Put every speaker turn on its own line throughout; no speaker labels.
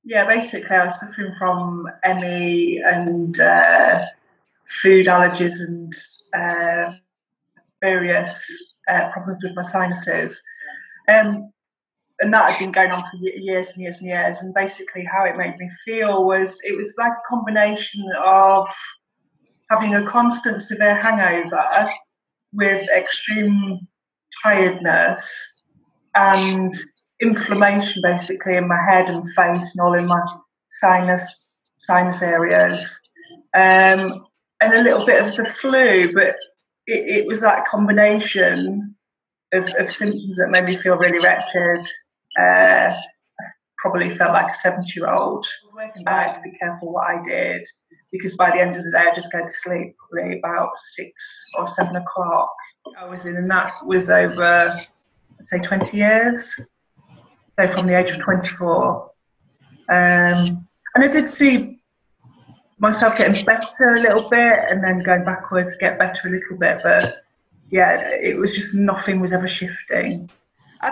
Yeah, basically I was suffering from ME and food allergies and various problems with my sinuses. And that had been going on for years and years and years. And basically how it made me feel was, it was like a combination of having a constant severe hangover with extreme tiredness and inflammation basically in my head and face and all in my sinus areas, and a little bit of the flu, but it was that combination of symptoms that made me feel really wretched. Probably felt like a 70-year-old. I had to be careful what I did, because by the end of the day I just go to sleep probably about 6 or 7 o'clock. I was in, and that was over, I'd say 20 years. So from the age of 24. And I did see myself getting better a little bit and then going backwards, get better a little bit. But yeah, it was just, nothing was ever shifting.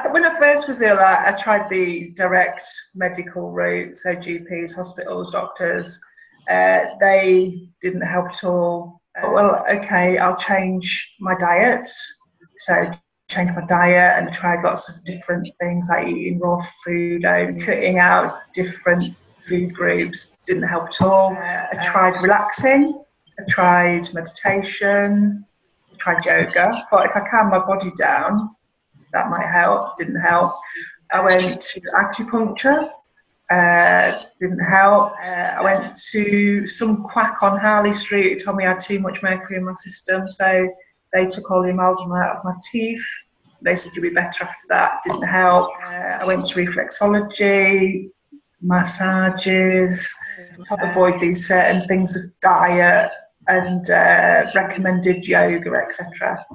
When I first was ill, I tried the direct medical route, so GPs, hospitals, doctors. They didn't help at all. Well, okay, I'll change my diet. So changed my diet and tried lots of different things, like eating raw food and cutting out different food groups. Didn't help at all. I tried relaxing. I tried meditation. I tried yoga. Thought if I calm my body down, that might help. Didn't help. I went to acupuncture. Didn't help. I went to some quack on Harley Street who told me I had too much mercury in my system, so they took all the amalgam out of my teeth. They said you'll be better after that. Didn't help. I went to reflexology, massages, avoid these certain things of diet, and recommended yoga, etc.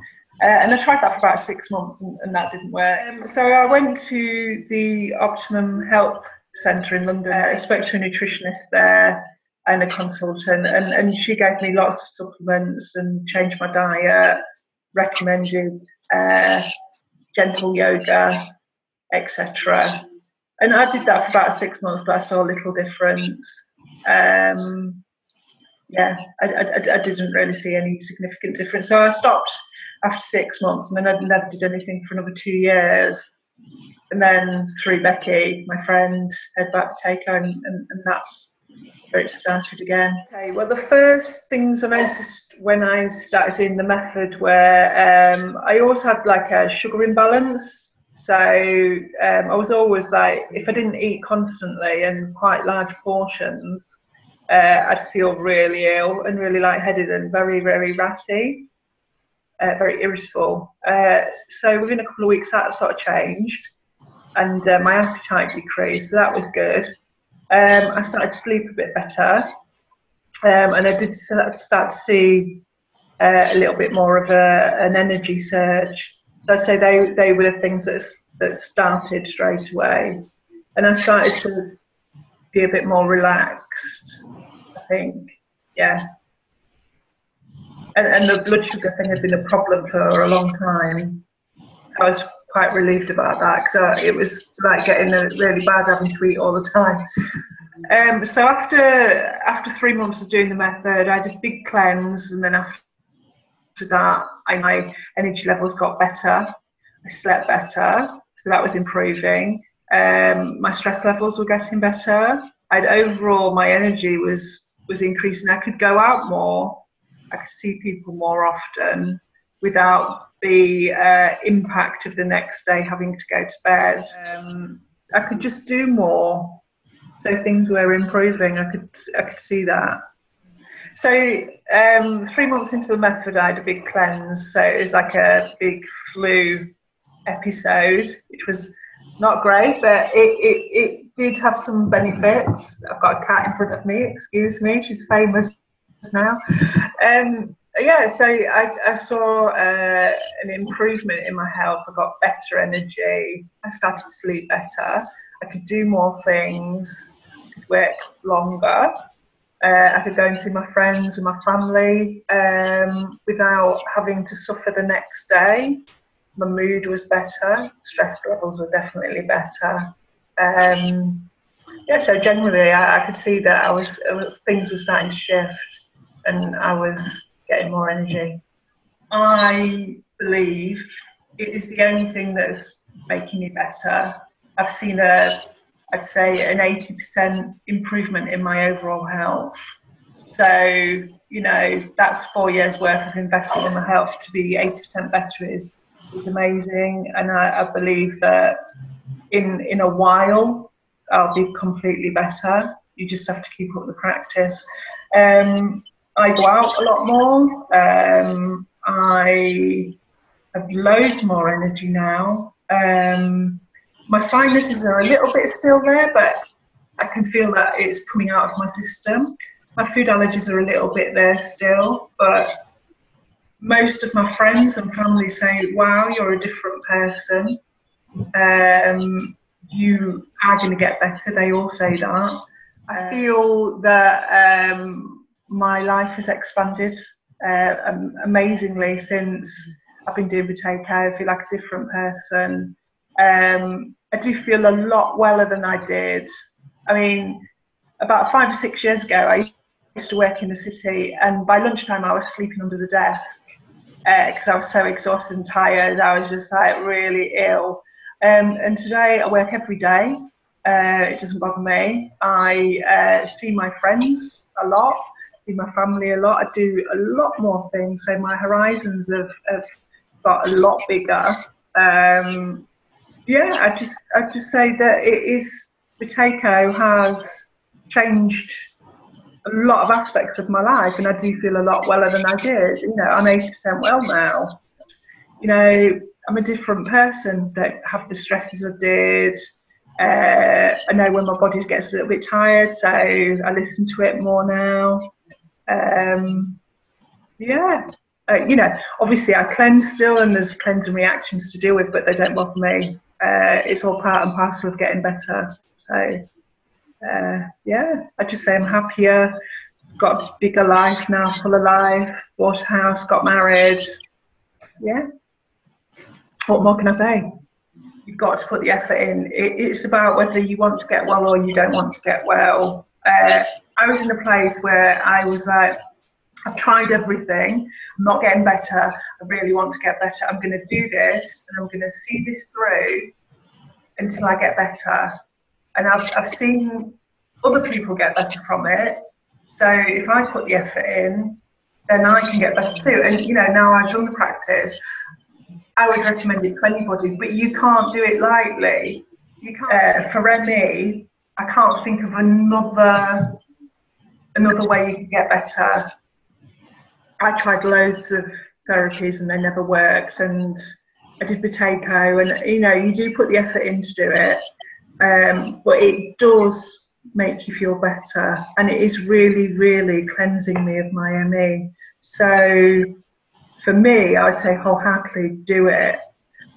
And I tried that for about 6 months, and that didn't work. So I went to the Optimum Health Centre in London. I spoke to a nutritionist there and a consultant, and she gave me lots of supplements and changed my diet, recommended gentle yoga, etc. And I did that for about 6 months, but I saw little difference. Yeah, I didn't really see any significant difference. So I stopped after 6 months, and then I never did anything for another 2 years. And then through Becky, my friend, heard about Buteyko, and that's where it started again. Okay, well, the first things I noticed when I started doing the method were I always had like a sugar imbalance. So I was always like, if I didn't eat constantly and quite large portions, I'd feel really ill and really lightheaded and very, very ratty, very irritable. So within a couple of weeks that sort of changed, and my appetite decreased, so that was good. I started to sleep a bit better, and I did start to see a little bit more of an energy surge. So I'd say they were the things that started straight away, and I started to be a bit more relaxed, I think, yeah. And the blood sugar thing had been a problem for a long time. I was quite relieved about that, because it was like getting really bad having to eat all the time. So after 3 months of doing the method, I did a big cleanse, and then after that, my energy levels got better. I slept better, so that was improving. My stress levels were getting better. Overall, my energy was increasing. I could go out more. I could see people more often without the impact of the next day having to go to bed. I could just do more. So things were improving. I could see that. So 3 months into the method, I had a big cleanse. So it was like a big flu episode, which was not great, but it did have some benefits. I've got a cat in front of me, excuse me, she's famous now. Yeah, so I saw an improvement in my health. I got better energy. I started to sleep better. I could do more things. I could work longer. I could go and see my friends and my family without having to suffer the next day. My mood was better. Stress levels were definitely better. Yeah, so generally I could see that things were starting to shift and I was getting more energy. I believe it is the only thing that's making me better. I've seen I'd say an 80% improvement in my overall health. So, you know, that's 4 years worth of investment in my health. To be 80% better is amazing. And I believe that in a while, I'll be completely better. You just have to keep up the practice. I go out a lot more. I have loads more energy now. My sinuses are a little bit still there, but I can feel that it's coming out of my system. My food allergies are a little bit there still, but most of my friends and family say, wow, you're a different person. You are going to get better. They all say that. I feel that my life has expanded amazingly since I've been doing Buteyko. I feel like a different person. I do feel a lot weller than I did. I mean, about 5 or 6 years ago, I used to work in the city, and by lunchtime I was sleeping under the desk because I was so exhausted and tired. I was just like really ill. And today I work every day. It doesn't bother me. I see my friends a lot, see my family a lot. I do a lot more things, so my horizons have got a lot bigger. Yeah, I just say that Buteyko has changed a lot of aspects of my life, and I do feel a lot weller than I did. You know, I'm 80% well now. You know, I'm a different person. Don't have the stresses I did. I know when my body gets a little bit tired, so I listen to it more now. Yeah, you know, obviously I cleanse still, and there's cleansing reactions to deal with, but they don't bother me. It's all part and parcel of getting better. So, yeah, I just say I'm happier. Got a bigger life now, full of life. Bought a house, got married. Yeah. What more can I say? You've got to put the effort in. It's about whether you want to get well or you don't want to get well. I was in a place where I was like, I've tried everything. I'm not getting better. I really want to get better. I'm going to do this, and I'm going to see this through until I get better. And I've seen other people get better from it. So if I put the effort in, then I can get better too. And you know, now I've done the practice, I would recommend it to anybody, but you can't do it lightly. You can't. For me, I can't think of another way you could get better. I tried loads of therapies and they never worked, and I did Buteyko, and you know, you do put the effort in to do it, but it does make you feel better, and it is really, really cleansing me of my ME. So for me, I would say wholeheartedly do it,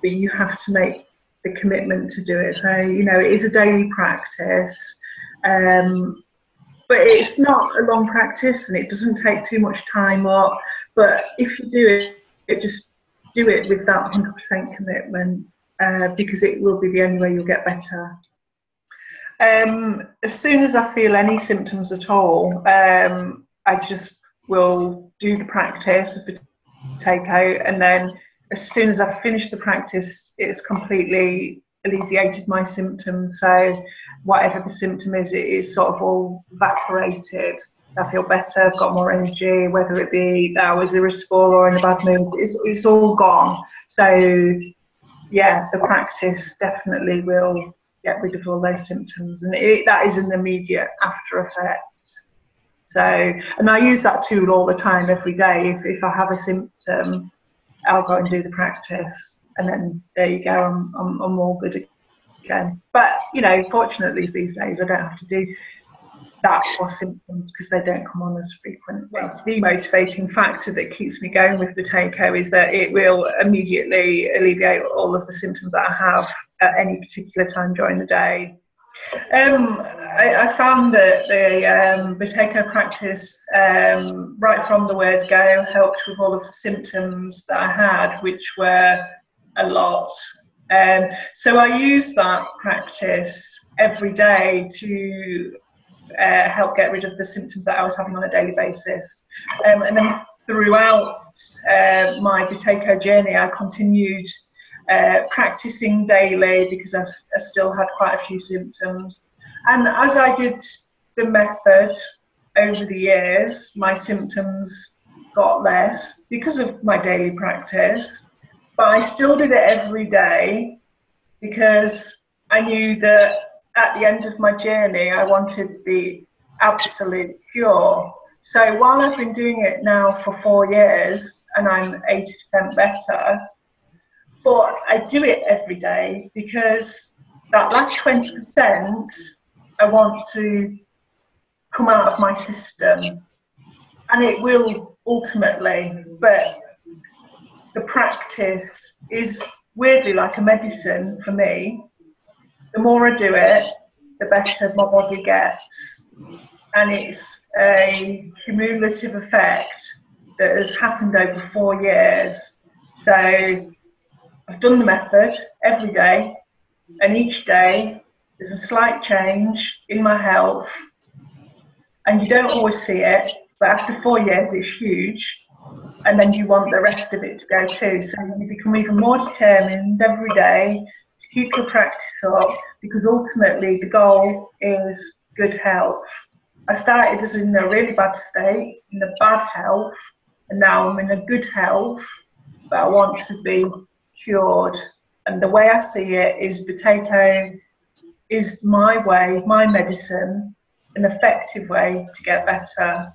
but you have to make the commitment to do it. So, you know, it is a daily practice, but it's not a long practice and it doesn't take too much time up. But if you do it, just do it with that 100% commitment, because it will be the only way you'll get better. As soon as I feel any symptoms at all, I just will do the practice of Buteyko, and then as soon as I've finished the practice, it's completely alleviated my symptoms. So whatever the symptom is, it is sort of all evaporated. I feel better, I've got more energy, whether it be that I was irritable or in a bad mood, it's all gone. So yeah, the practice definitely will get rid of all those symptoms, and that is an immediate after effect. So, and I use that tool all the time, every day. If I have a symptom, I'll go and do the practice, and then there you go, I'm all good again. But you know, fortunately these days I don't have to do that or symptoms, because they don't come on as frequently. Well, the motivating factor that keeps me going with Buteyko is that it will immediately alleviate all of the symptoms that I have at any particular time during the day. I found that the Buteyko practice, right from the word go, helped with all of the symptoms that I had, which were a lot. So I use that practice every day to help get rid of the symptoms that I was having on a daily basis. And then throughout my Buteyko journey, I continued practicing daily because I still had quite a few symptoms. And as I did the method over the years, my symptoms got less because of my daily practice. But I still did it every day because I knew that at the end of my journey, I wanted the absolute cure. So while I've been doing it now for 4 years and I'm 80% better, but I do it every day because that last 20%, I want to come out of my system. And it will ultimately, but the practice is weirdly like a medicine for me. The more I do it, the better my body gets. And it's a cumulative effect that has happened over 4 years. So I've done the method every day, and each day there's a slight change in my health. And you don't always see it, but after 4 years it's huge. And then you want the rest of it to go too. So you become even more determined every day to keep your practice up, because ultimately the goal is good health. I started as in a really bad state, in a bad health, and now I'm in a good health, but I want to be cured. And the way I see it is Buteyko is my way, my medicine, an effective way to get better.